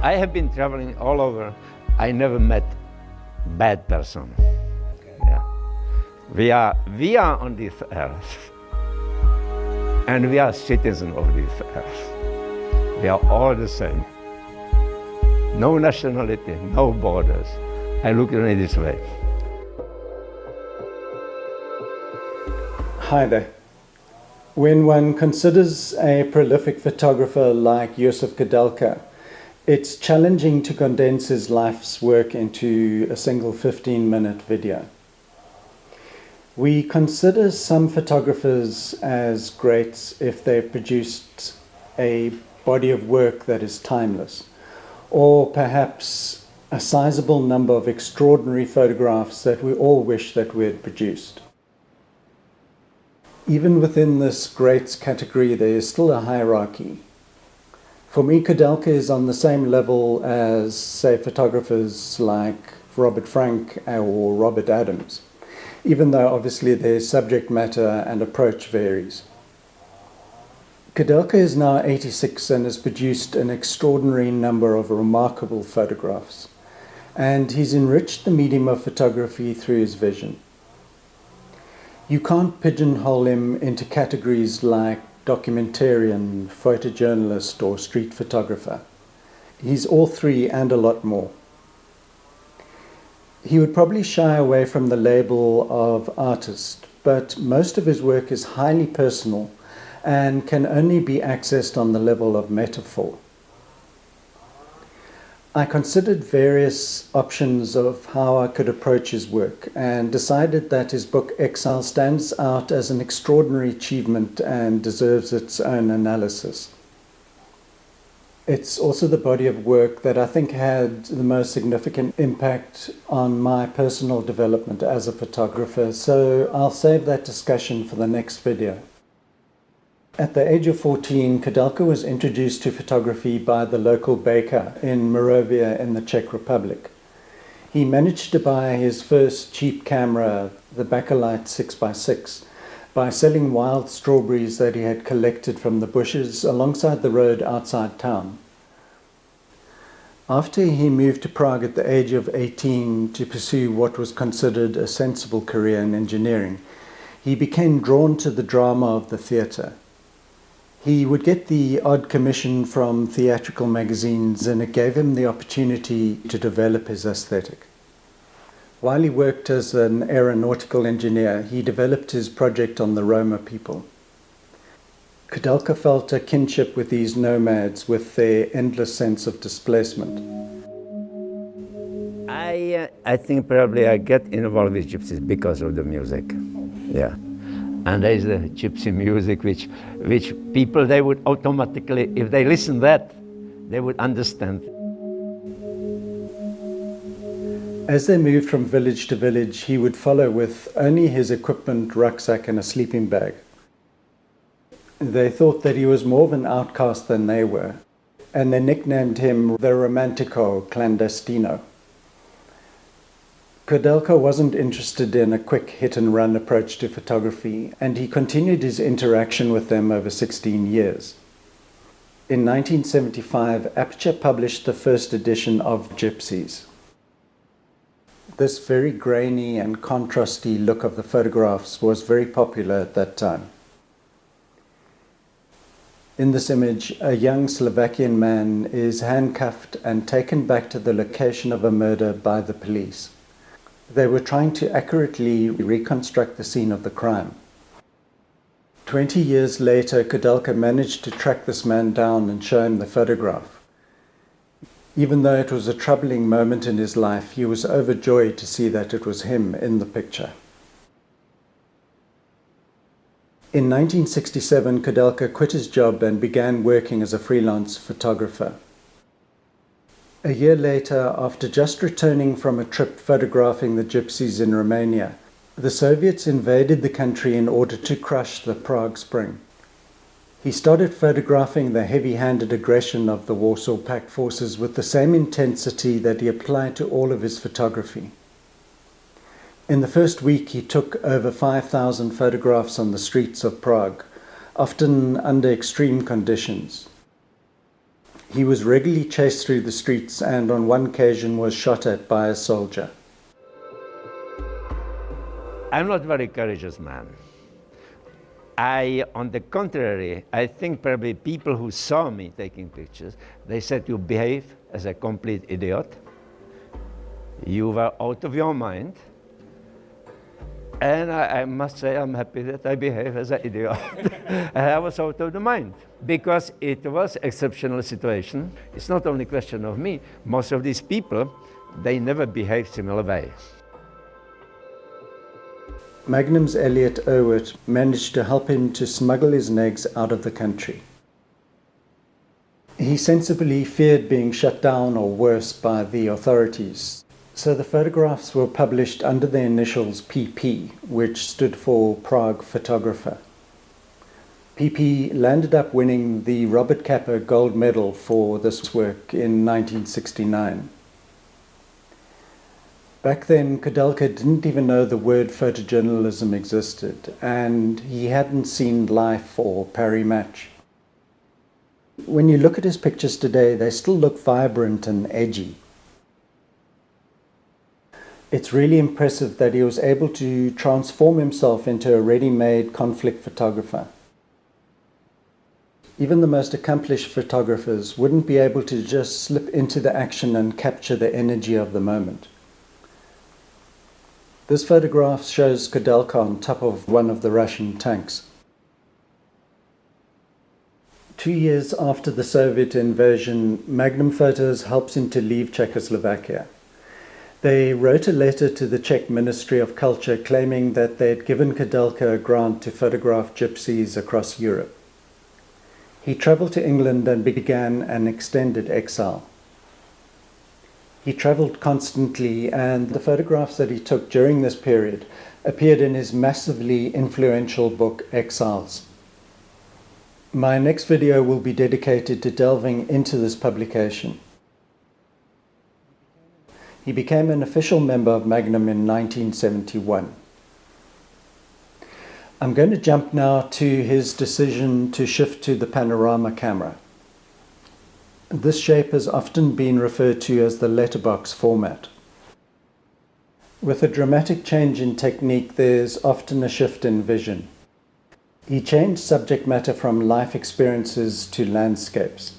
I have been traveling all over. I never met bad person. Yeah. We are on this earth, and we are citizens of this earth. We are all the same. No nationality, no borders. I look at it this way. Hi there. When one considers a prolific photographer like Josef Koudelka, it's challenging to condense his life's work into a single 15-minute video. We consider some photographers as greats if they've produced a body of work that is timeless, or perhaps a sizable number of extraordinary photographs that we all wish that we had produced. Even within this greats category, there is still a hierarchy. For me, Koudelka is on the same level as, say, photographers like Robert Frank or Robert Adams, even though obviously their subject matter and approach varies. Koudelka is now 86 and has produced an extraordinary number of remarkable photographs, and he's enriched the medium of photography through his vision. You can't pigeonhole him into categories like documentarian, photojournalist, or street photographer. He's all three and a lot more. He would probably shy away from the label of artist, but most of his work is highly personal and can only be accessed on the level of metaphor. I considered various options of how I could approach his work and decided that his book Exiles stands out as an extraordinary achievement and deserves its own analysis. It's also the body of work that I think had the most significant impact on my personal development as a photographer, so I'll save that discussion for the next video. At the age of 14, Koudelka was introduced to photography by the local baker in Moravia in the Czech Republic. He managed to buy his first cheap camera, the Bakelite 6x6, by selling wild strawberries that he had collected from the bushes alongside the road outside town. After he moved to Prague at the age of 18 to pursue what was considered a sensible career in engineering, he became drawn to the drama of the theatre. He would get the odd commission from theatrical magazines, and it gave him the opportunity to develop his aesthetic. While he worked as an aeronautical engineer, he developed his project on the Roma people. Koudelka felt a kinship with these nomads, with their endless sense of displacement. I think probably I get involved with gypsies because of the music. Yeah. And there is the gypsy music, which people, they would automatically, if they listen that, they would understand. As they moved from village to village, he would follow with only his equipment, rucksack, and a sleeping bag. They thought that he was more of an outcast than they were, and they nicknamed him the Romantico Clandestino. Koudelka wasn't interested in a quick hit-and-run approach to photography, and he continued his interaction with them over 16 years. In 1975, Aperture published the first edition of Gypsies. This very grainy and contrasty look of the photographs was very popular at that time. In this image, a young Slovakian man is handcuffed and taken back to the location of a murder by the police. They were trying to accurately reconstruct the scene of the crime. 20 years later, Koudelka managed to track this man down and show him the photograph. Even though it was a troubling moment in his life, he was overjoyed to see that it was him in the picture. In 1967, Koudelka quit his job and began working as a freelance photographer. A year later, after just returning from a trip photographing the gypsies in Romania, the Soviets invaded the country in order to crush the Prague Spring. He started photographing the heavy-handed aggression of the Warsaw Pact forces with the same intensity that he applied to all of his photography. In the first week, he took over 5,000 photographs on the streets of Prague, often under extreme conditions. He was regularly chased through the streets and on one occasion was shot at by a soldier. I'm not a very courageous man. On the contrary, I think probably people who saw me taking pictures, they said you behave as a complete idiot. You were out of your mind. And I must say I'm happy that I behave as an idiot. And I was out of the mind. Because it was an exceptional situation. It's not only a question of me. Most of these people, they never behave similar way. Magnum's Elliot Irwit managed to help him to smuggle his negs out of the country. He sensibly feared being shut down or worse by the authorities. So the photographs were published under the initials PP, which stood for Prague Photographer. PP landed up winning the Robert Capa Gold Medal for this work in 1969. Back then, Koudelka didn't even know the word photojournalism existed, and he hadn't seen Life or Paris Match. When you look at his pictures today, they still look vibrant and edgy. It's really impressive that he was able to transform himself into a ready-made conflict photographer. Even the most accomplished photographers wouldn't be able to just slip into the action and capture the energy of the moment. This photograph shows Koudelka on top of one of the Russian tanks. 2 years after the Soviet invasion, Magnum Photos helps him to leave Czechoslovakia. They wrote a letter to the Czech Ministry of Culture claiming that they had given Koudelka a grant to photograph gypsies across Europe. He traveled to England and began an extended exile. He traveled constantly, and the photographs that he took during this period appeared in his massively influential book, Exiles. My next video will be dedicated to delving into this publication. He became an official member of Magnum in 1971. I'm going to jump now to his decision to shift to the panorama camera. This shape has often been referred to as the letterbox format. With a dramatic change in technique, there's often a shift in vision. He changed subject matter from life experiences to landscapes.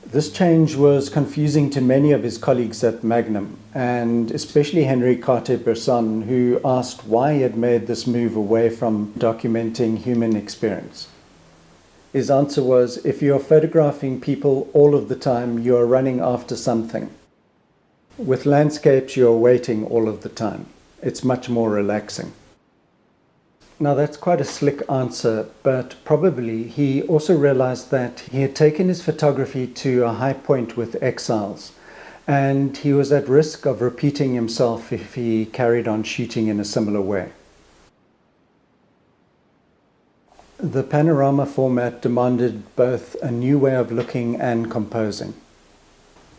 This change was confusing to many of his colleagues at Magnum, and especially Henri Cartier-Bresson, who asked why he had made this move away from documenting human experience. His answer was, if you're photographing people all of the time, you're running after something. With landscapes, you're waiting all of the time. It's much more relaxing. Now that's quite a slick answer, but probably he also realized that he had taken his photography to a high point with Exiles, and he was at risk of repeating himself if he carried on shooting in a similar way. The panorama format demanded both a new way of looking and composing.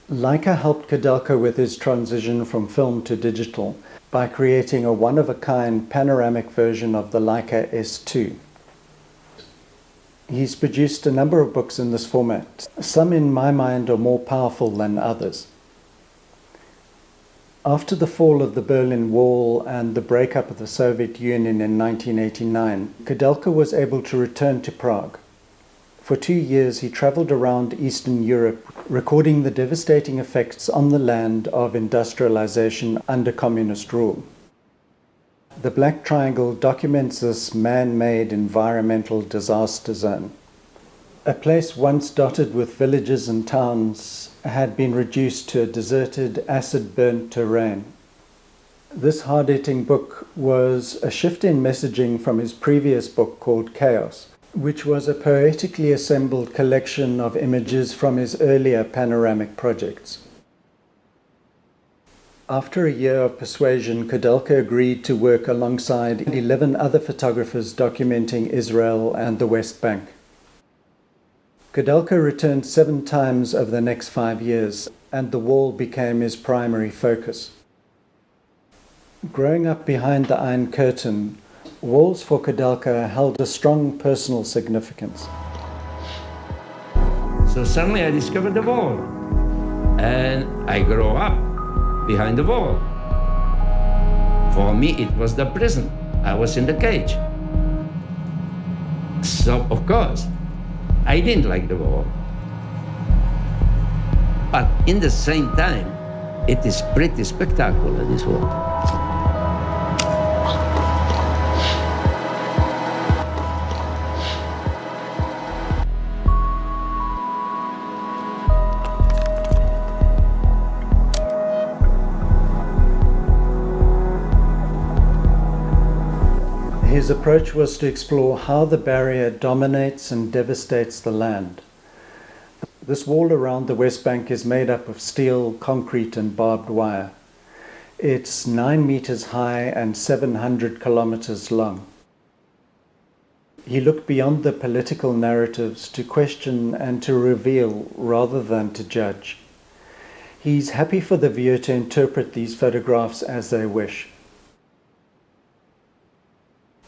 Leica helped Koudelka with his transition from film to digital by creating a one-of-a-kind panoramic version of the Leica S2. He's produced a number of books in this format. Some, in my mind, are more powerful than others. After the fall of the Berlin Wall and the breakup of the Soviet Union in 1989, Koudelka was able to return to Prague. For 2 years, he traveled around Eastern Europe, recording the devastating effects on the land of industrialization under communist rule. The Black Triangle documents this man-made environmental disaster zone. A place once dotted with villages and towns had been reduced to a deserted, acid-burnt terrain. This hard-hitting book was a shift in messaging from his previous book called Chaos, which was a poetically assembled collection of images from his earlier panoramic projects. After a year of persuasion, Koudelka agreed to work alongside 11 other photographers documenting Israel and the West Bank. Koudelka returned 7 times over the next 5 years, and the wall became his primary focus. Growing up behind the Iron Curtain, walls for Koudelka held a strong personal significance. So suddenly I discovered the wall. And I grew up behind the wall. For me, it was the prison. I was in the cage. So, of course, I didn't like the wall. But in the same time, it is pretty spectacular, this wall. His approach was to explore how the barrier dominates and devastates the land. This wall around the West Bank is made up of steel, concrete and barbed wire. It's 9 meters high and 700 kilometers long. He looked beyond the political narratives to question and to reveal rather than to judge. He's happy for the viewer to interpret these photographs as they wish.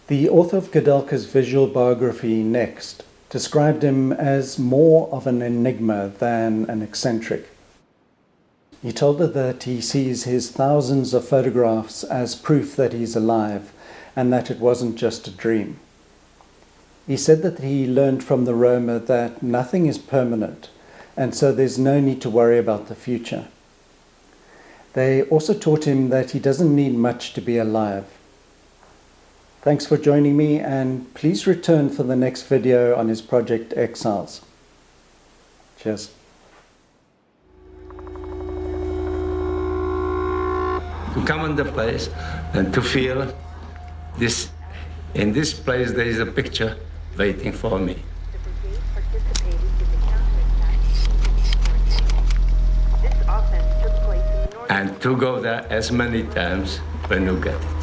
The author of Koudelka's visual biography, Next, described him as more of an enigma than an eccentric. He told her that he sees his thousands of photographs as proof that he's alive and that it wasn't just a dream. He said that he learned from the Roma that nothing is permanent, and so there's no need to worry about the future. They also taught him that he doesn't need much to be alive. Thanks for joining me, and please return for the next video on his project Exiles. Cheers. To come on the place and to feel this, in this place there is a picture waiting for me. And to go there as many times when you get it.